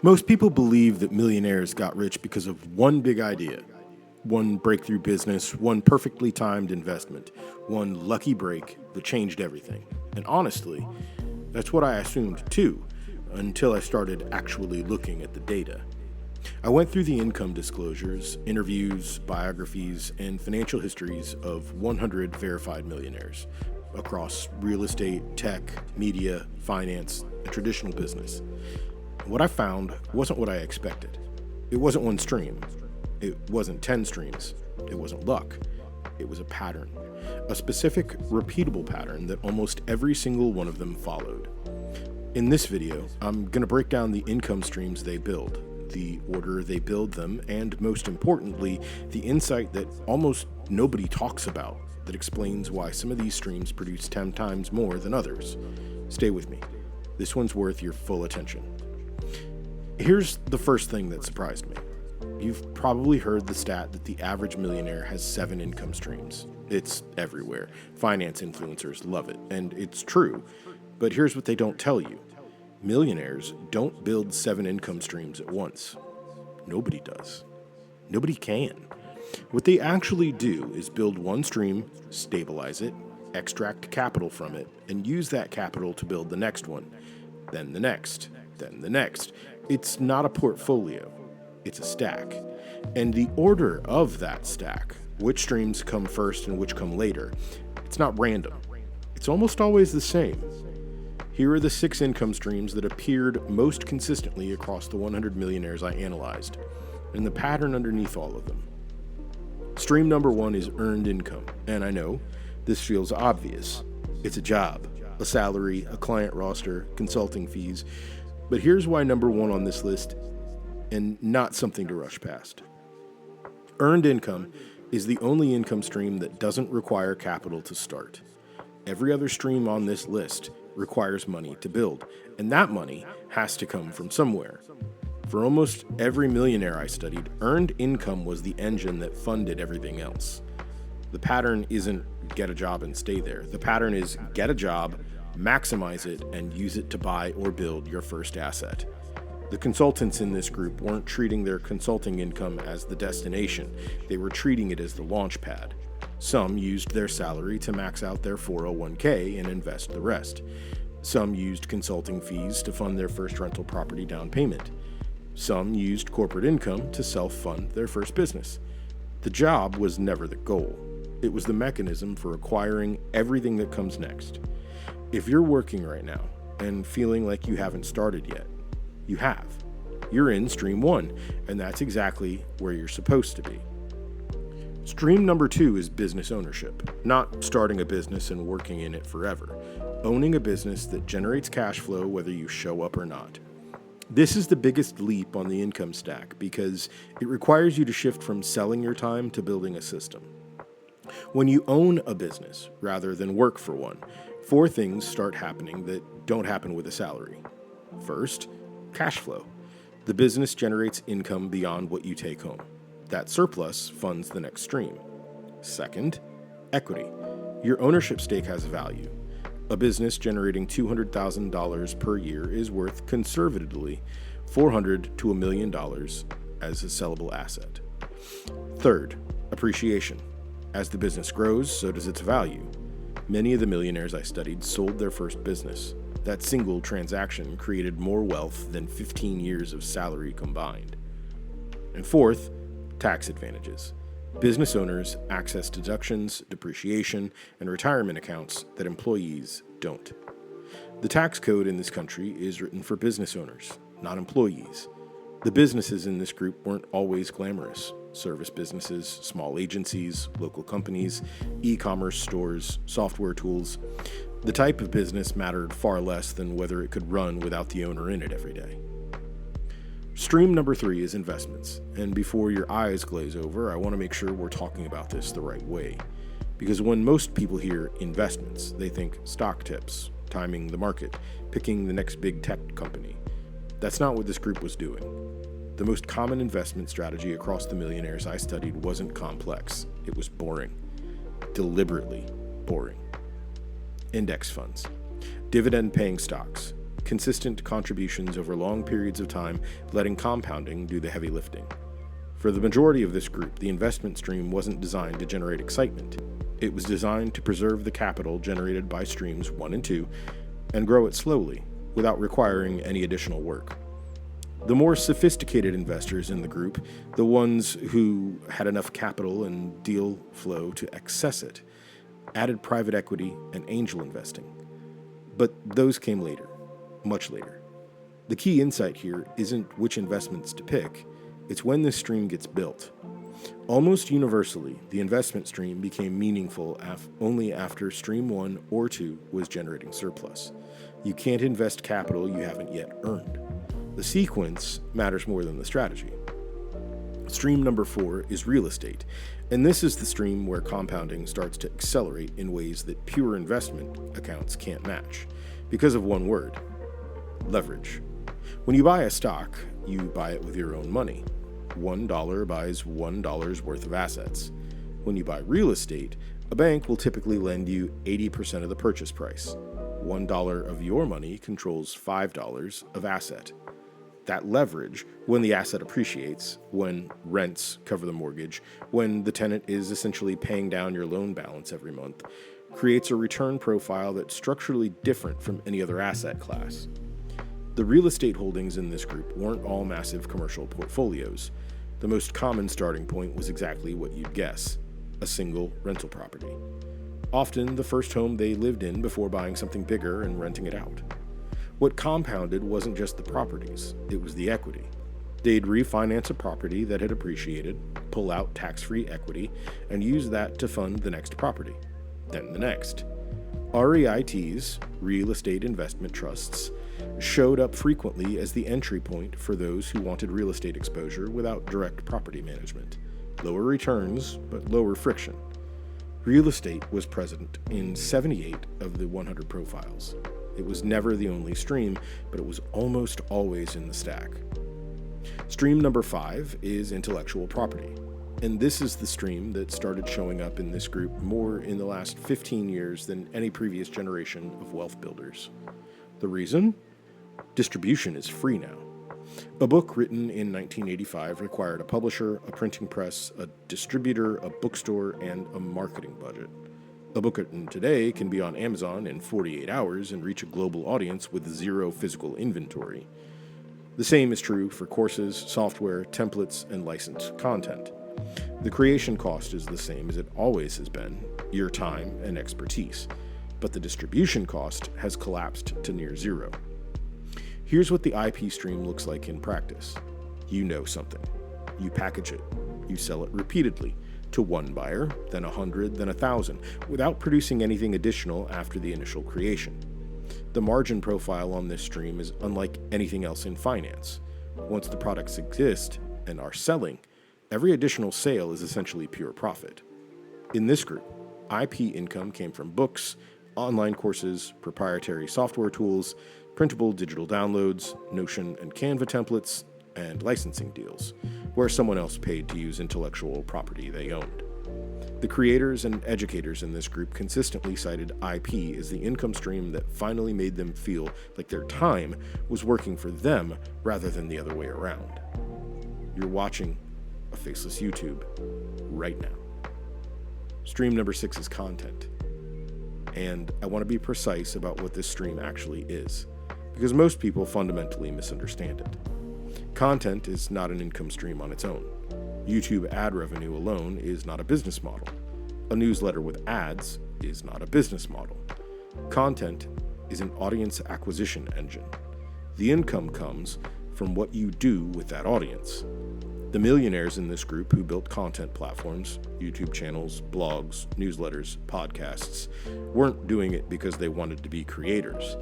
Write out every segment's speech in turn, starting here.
Most people believe that millionaires got rich because of one big idea, one breakthrough business, one perfectly timed investment, one lucky break that changed everything. And honestly, that's what I assumed too, until I started actually looking at the data. I went through the income disclosures, interviews, biographies, and financial histories of 100 verified millionaires across real estate, tech, media, finance, and traditional business. What I found wasn't what I expected. It wasn't one stream. It wasn't 10 streams. It wasn't luck. It was a pattern. A specific, repeatable pattern that almost every single one of them followed. In this video, I'm going to break down the income streams they build, the order they build them, and most importantly, the insight that almost nobody talks about that explains why some of these streams produce 10 times more than others. Stay with me. This one's worth your full attention. Here's the first thing that surprised me. You've probably heard the stat that the average millionaire has 7 income streams. It's everywhere. Finance influencers love it, and it's true. But here's what they don't tell you. Millionaires don't build 7 income streams at once. Nobody does. Nobody can. What they actually do is build one stream, stabilize it, extract capital from it, and use that capital to build the next one, then the next, then the next. It's not a portfolio. It's a stack. And the order of that stack, which streams come first and which come later, it's not random. It's almost always the same. Here are the 6 income streams that appeared most consistently across the 100 millionaires I analyzed, and the pattern underneath all of them. Stream number 1 is earned income, and I know this feels obvious. It's a job, a salary, a client roster, consulting fees. But here's why number 1 on this list, and not something to rush past. Earned income is the only income stream that doesn't require capital to start. Every other stream on this list requires money to build, and that money has to come from somewhere. For almost every millionaire I studied, earned income was the engine that funded everything else. The pattern isn't get a job and stay there. The pattern is get a job, maximize it, and use it to buy or build your first asset. The consultants in this group weren't treating their consulting income as the destination. They were treating it as the launch pad. Some used their salary to max out their 401k and invest the rest. Some used consulting fees to fund their first rental property down payment. Some used corporate income to self-fund their first business. The job was never the goal. It was the mechanism for acquiring everything that comes next. If you're working right now and feeling like you haven't started yet, you have. You're in stream 1, and that's exactly where you're supposed to be. Stream number 2 is business ownership, not starting a business and working in it forever. Owning a business that generates cash flow whether you show up or not. This is the biggest leap on the income stack because it requires you to shift from selling your time to building a system. When you own a business rather than work for one, 4 things start happening that don't happen with a salary. First, cash flow. The business generates income beyond what you take home. That surplus funds the next stream. Second, equity. Your ownership stake has value. A business generating $200,000 per year is worth conservatively $400,000 to $1 million as a sellable asset. Third, appreciation. As the business grows, so does its value. Many of the millionaires I studied sold their first business. That single transaction created more wealth than 15 years of salary combined. And fourth, tax advantages. Business owners access deductions, depreciation, and retirement accounts that employees don't. The tax code in this country is written for business owners, not employees. The businesses in this group weren't always glamorous. Service businesses, small agencies, local companies, e-commerce stores, software tools. The type of business mattered far less than whether it could run without the owner in it every day. Stream number 3 is investments, and before your eyes glaze over, I want to make sure we're talking about this the right way. Because when most people hear investments, they think stock tips, timing the market, picking the next big tech company. That's not what this group was doing. The most common investment strategy across the millionaires I studied wasn't complex. It was boring. Deliberately boring. Index funds, dividend-paying stocks, consistent contributions over long periods of time, letting compounding do the heavy lifting. For the majority of this group, the investment stream wasn't designed to generate excitement. It was designed to preserve the capital generated by streams 1 and 2 and grow it slowly, without requiring any additional work. The more sophisticated investors in the group, the ones who had enough capital and deal flow to access it, added private equity and angel investing. But those came later, much later. The key insight here isn't which investments to pick, it's when this stream gets built. Almost universally, the investment stream became meaningful only after stream 1 or 2 was generating surplus. You can't invest capital you haven't yet earned. The sequence matters more than the strategy. Stream number 4 is real estate, and this is the stream where compounding starts to accelerate in ways that pure investment accounts can't match, because of one word: leverage. When you buy a stock, you buy it with your own money. $1 buys $1 worth of assets. When you buy real estate, a bank will typically lend you 80% of the purchase price. $1 of your money controls $5 of asset. That leverage, when the asset appreciates, when rents cover the mortgage, when the tenant is essentially paying down your loan balance every month, creates a return profile that's structurally different from any other asset class. The real estate holdings in this group weren't all massive commercial portfolios. The most common starting point was exactly what you'd guess: a single rental property. Often the first home they lived in before buying something bigger and renting it out. What compounded wasn't just the properties, it was the equity. They'd refinance a property that had appreciated, pull out tax-free equity, and use that to fund the next property, then the next. REITs, real estate investment trusts, showed up frequently as the entry point for those who wanted real estate exposure without direct property management. Lower returns, but lower friction. Real estate was present in 78 of the 100 profiles. It was never the only stream, but it was almost always in the stack. Stream number 5 is intellectual property. And this is the stream that started showing up in this group more in the last 15 years than any previous generation of wealth builders. The reason? Distribution is free now. A book written in 1985 required a publisher, a printing press, a distributor, a bookstore, and a marketing budget. A book written today can be on Amazon in 48 hours and reach a global audience with zero physical inventory. The same is true for courses, software, templates, and licensed content. The creation cost is the same as it always has been: your time and expertise. But the distribution cost has collapsed to near zero. Here's what the IP stream looks like in practice. You know something. You package it. You sell it repeatedly, to one buyer, then 100, then 1,000, without producing anything additional after the initial creation. The margin profile on this stream is unlike anything else in finance. Once the products exist and are selling, every additional sale is essentially pure profit. In this group, IP income came from books, online courses, proprietary software tools, printable digital downloads, Notion and Canva templates, and licensing deals, where someone else paid to use intellectual property they owned. The creators and educators in this group consistently cited IP as the income stream that finally made them feel like their time was working for them rather than the other way around. You're watching a faceless YouTube right now. Stream number 6 is content. And I want to be precise about what this stream actually is, because most people fundamentally misunderstand it. Content is not an income stream on its own. YouTube ad revenue alone is not a business model. A newsletter with ads is not a business model. Content is an audience acquisition engine. The income comes from what you do with that audience. The millionaires in this group who built content platforms, YouTube channels, blogs, newsletters, podcasts, weren't doing it because they wanted to be creators.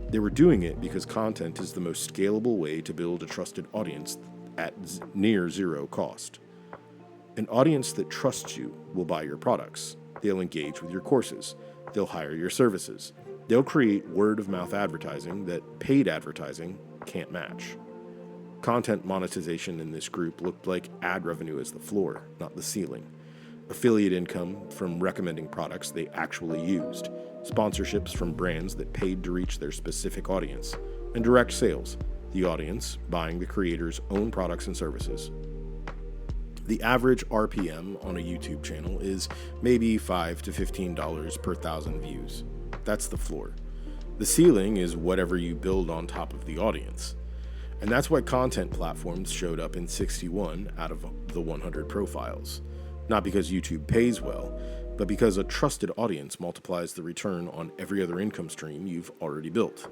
They were doing it because content is the most scalable way to build a trusted audience at near zero cost. An audience that trusts you will buy your products. They'll engage with your courses. They'll hire your services. They'll create word-of-mouth advertising that paid advertising can't match. Content monetization in this group looked like ad revenue as the floor, not the ceiling. Affiliate income from recommending products they actually used. Sponsorships from brands that paid to reach their specific audience. and direct sales, the audience buying the creator's own products and services. The average RPM on a YouTube channel is maybe $5 to $15 per thousand views. That's the floor. The ceiling is whatever you build on top of the audience. And that's why content platforms showed up in 61 out of the 100 profiles. Not because YouTube pays well, but because a trusted audience multiplies the return on every other income stream you've already built.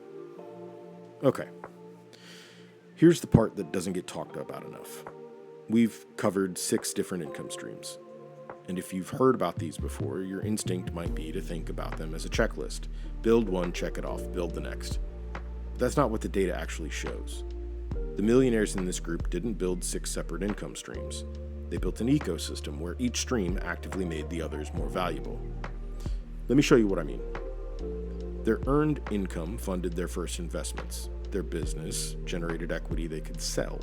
Okay. Here's the part that doesn't get talked about enough. We've covered 6 different income streams. And if you've heard about these before, your instinct might be to think about them as a checklist. Build one, check it off, build the next. But that's not what the data actually shows. The millionaires in this group didn't build 6 separate income streams. They built an ecosystem where each stream actively made the others more valuable. Let me show you what I mean. Their earned income funded their first investments. Their business generated equity they could sell.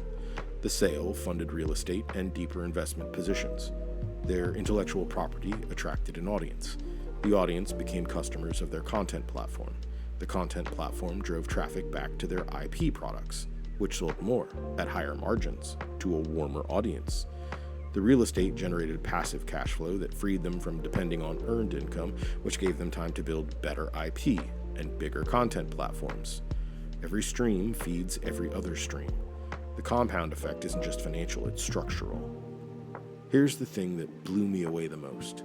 The sale funded real estate and deeper investment positions. Their intellectual property attracted an audience. The audience became customers of their content platform. The content platform drove traffic back to their IP products, which sold more at higher margins to a warmer audience. The real estate generated passive cash flow that freed them from depending on earned income, which gave them time to build better IP and bigger content platforms. Every stream feeds every other stream. The compound effect isn't just financial, it's structural. Here's the thing that blew me away the most.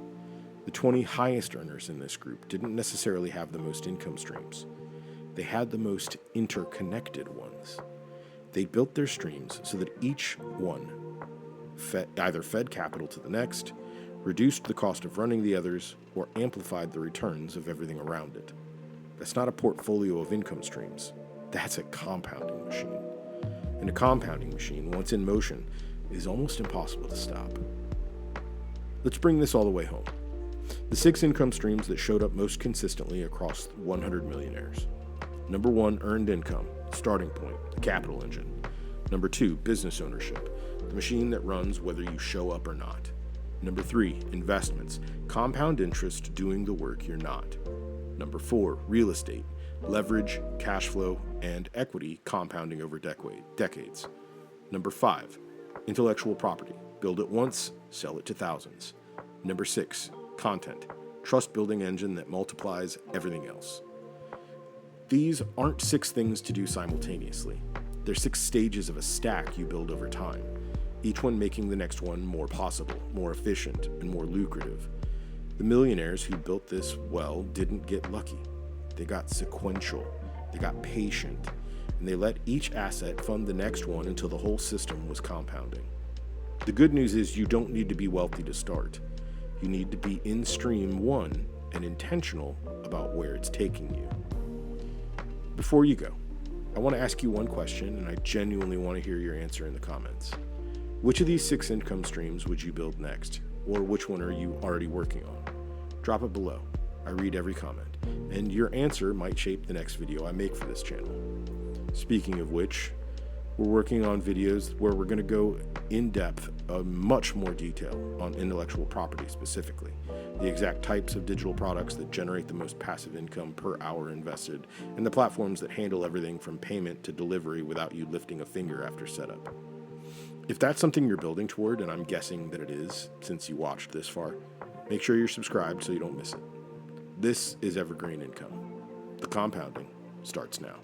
The 20 highest earners in this group didn't necessarily have the most income streams. They had the most interconnected ones. They built their streams so that each one either fed capital to the next, reduced the cost of running the others, or amplified the returns of everything around it. That's not a portfolio of income streams. That's a compounding machine. And a compounding machine, once in motion, is almost impossible to stop. Let's bring this all the way home. The 6 income streams that showed up most consistently across 100 millionaires. Number 1, earned income, starting point, the capital engine. Number 2, business ownership, the machine that runs whether you show up or not. Number 3, investments, compound interest doing the work you're not. Number 4, real estate, leverage, cash flow, and equity compounding over decades. Number 5, intellectual property, build it once, sell it to thousands. Number 6, content, trust-building engine that multiplies everything else. These aren't 6 things to do simultaneously. They're 6 stages of a stack you build over time, each one making the next one more possible, more efficient, and more lucrative. The millionaires who built this well didn't get lucky. They got sequential, they got patient, and they let each asset fund the next one until the whole system was compounding. The good news is you don't need to be wealthy to start. You need to be in stream 1 and intentional about where it's taking you. Before you go, I want to ask you one question, and I genuinely want to hear your answer in the comments. Which of these 6 income streams would you build next? Or which one are you already working on? Drop it below. I read every comment, and your answer might shape the next video I make for this channel. Speaking of which, we're working on videos where we're going to go in depth, much more detail on intellectual property specifically, the exact types of digital products that generate the most passive income per hour invested, and the platforms that handle everything from payment to delivery without you lifting a finger after setup. If that's something you're building toward, and I'm guessing that it is since you watched this far, make sure you're subscribed so you don't miss it. This is Evergreen Income. The compounding starts now.